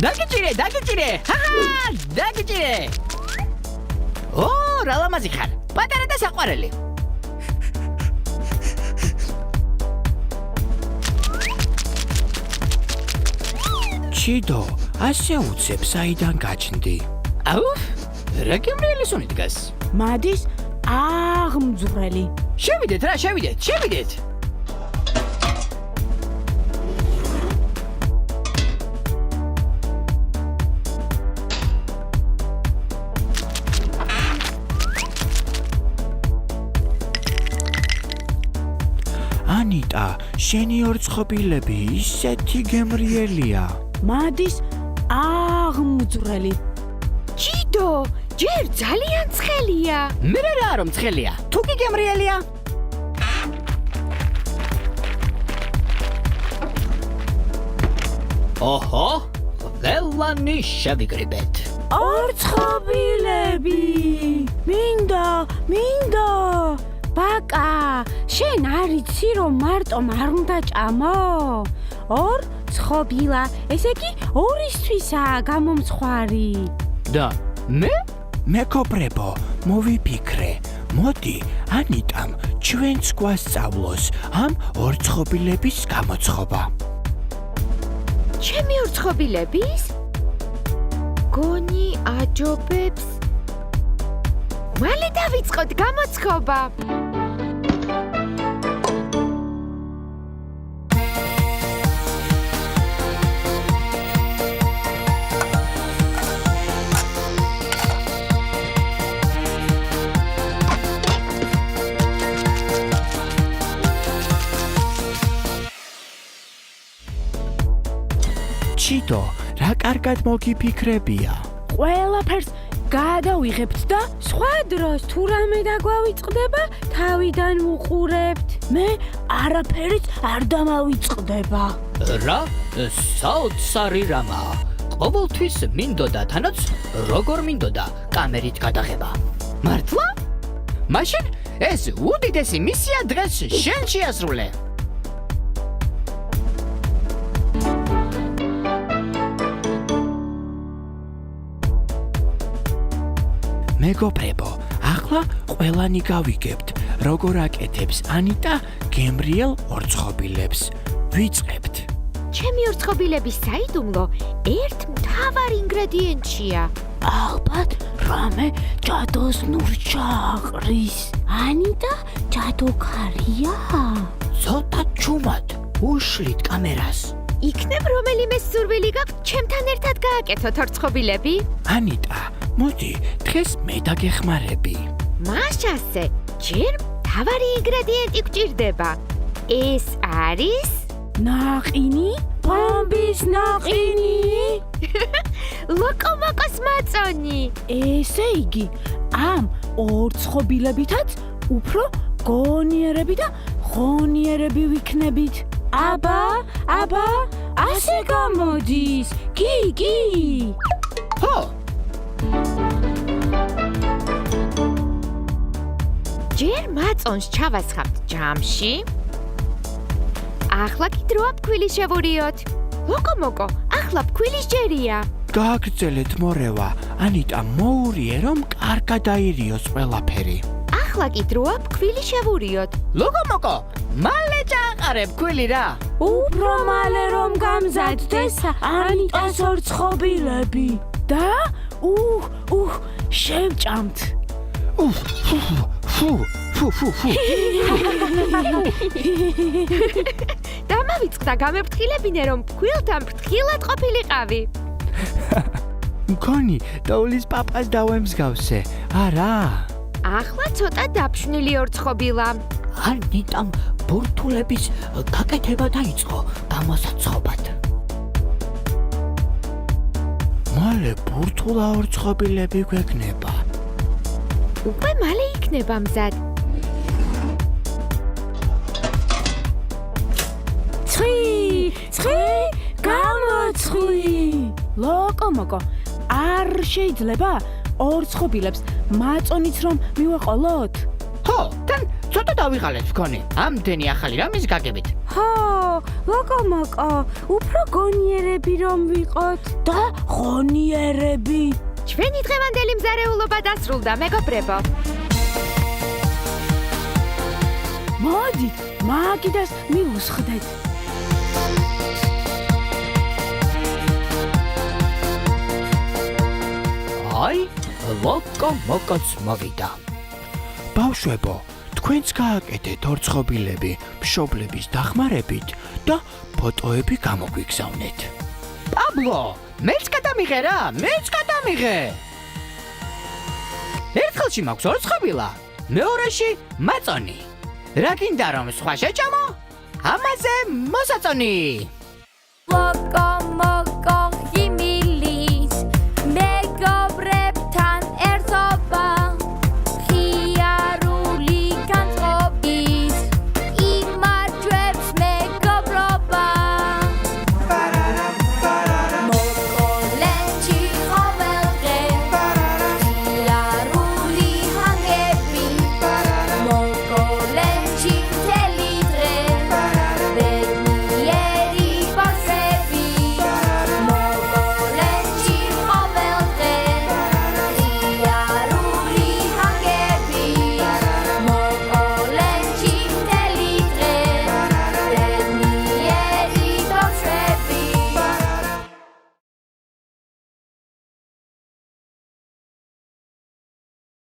დაგიჭირე. დაგიჭირე. ო, რა ლამაზი ხარ. პატარა და საყვარელი. ჩიდო, ასე უცებ საიდან გაჩნდი? აუ, რა გემრიელი სუნი დგას. მადის აღმძვრელი. შევიდეთ. ანიტა, შენი ორწყობილები ისეთი გემრიელია. მადის აღმძვრელი. ჩიდო, ჯერ ძალიან ცხელია. მე რა რომ ცხელია. თუ კი გემრიელია. ოჰო, ყველანი შევიგრიბეთ. ორწყობილები. მინდა. ბაკა, შენ არ იცი რომ მარტომ არ უნდა ჭამო? ორ წყობილა, ესე კი ორისთვისაა გამომცხვარი. და მე? მეგობრებო, მოვიფიქრე. მოდი, ანიტამ ჩვენც გვასწავლოს ამ ორწყობილების გამოცხობა. ჩემი ორწყობილების? გონი აჯობებს. მალე დავიწყოთ გამოცხობა. ჩიდო, რა კარგად მოგიფიქრებია. ყველაფერს გადავიღებთ და სხვა დროს თუ რამე დაგვავიწყდება, თავიდან ვუყურებთ. მე არაფერიც არ დამავიწყდება. რა? საოცარი რამა. ყოველთვის მინდოდა თანაც როგორ მინდოდა კამერით გადაღება. მართლა? მაშინ ეს უდიდესი მისია დღეს შენ შეასრულე. მეგობრებო, ახლა ყველანი გავიგებთ, როგორ აკეთებს ანიტა გემრიელ ორწყობილებს. ვიწყებთ. ჩემი ორწყობილების საიდუმლო ერთ მთავარ ინგრედიენტია. ალბათ რამე ჯადოს ნურჩაყრის. ანიტა ჯადოქარია? ცოტა ჩუმად უშლით კამერას. იქნებ რომელიმე სურვილი გაქვთ ჩემთან ერთად გააკეთოთ ორწყობილები? ანიტა, მოდი, დღეს მე დაგეხმარები. მაშასე, ჯერ მთავარი ინგრედიენტი გვჭირდება. ეს არის ნაყინი? ბომბის ნაყინი? ლოკომოკოს მაწონი. ესე იგი, ამ ორწყობილებითაც უფრო გონიერები და ღონიერები ვიქნებით. აბა, ასე გამოდის. კი. ხო, ჯერ მაწონს ჩავასხავთ ჯამში. ახლა კი დროა ფქვილის შევურიოთ. ლოკომოკო, ახლა ფქვილის ჯერია. გააგრძელეთ მორევა, ანიტა მოურიე რომ კარგად აირიოს ყველაფერი. ახლა კი დროა ფქვილის შევურიოთ. ლოკომოკო, მალე ჩააყარებ ქვილი რა. უფრო მალე რომ გამზადდეს ანიტას ორწყობილები და შევჭამთ. ფუ. დამავიწყდა გამეფრთხილებინე რომ ფქვილთან ფრთხილად ყოფილიყავი. მგონი, დაულის პაპას დავემსგავსე. არა. ახლა ცოტა დაფშვნილი ორწყობილა. ანიტამ ბურთულების გაკეთება დაიწყო გამოსაცხობად. მალე ბურთულა ორწყობილები გვექნება. უკვე მალე იქნება მზად. ცხი, გამოცხი. ლოკომოკო, არ შეიძლება ორწყობილებს მაწონიც რომ მივაყოლოთ? ხო, თან ცოტა დავიღალეთ თქვენი. ამდენი ახალი რამის გაგებით. ჰო, ლოკომოკო, უფრო გონიერები რომ ვიყოთ და ღონიერები. ჩვენი დღევანდელი მზარეულობა დასრულდა, მეგობრებო. მოდით, მაგიდას მივუსხდეთ. აი, ლოკომოკოც მოვიდა. ბავშვებო, თქვენც გააკეთეთ ორცხობილები მშობლების დახმარებით და ფოტოები გამოგვიგზავნეთ. პაბლო, მეც გადამიღე რა, მეც გადამიღე. ერთხელში მაქვს ორცხობილა, მეორეში მაწონი. რა გინდა რომ სხვა შეჭამო? ამაზე მოსაწონი. ლოკ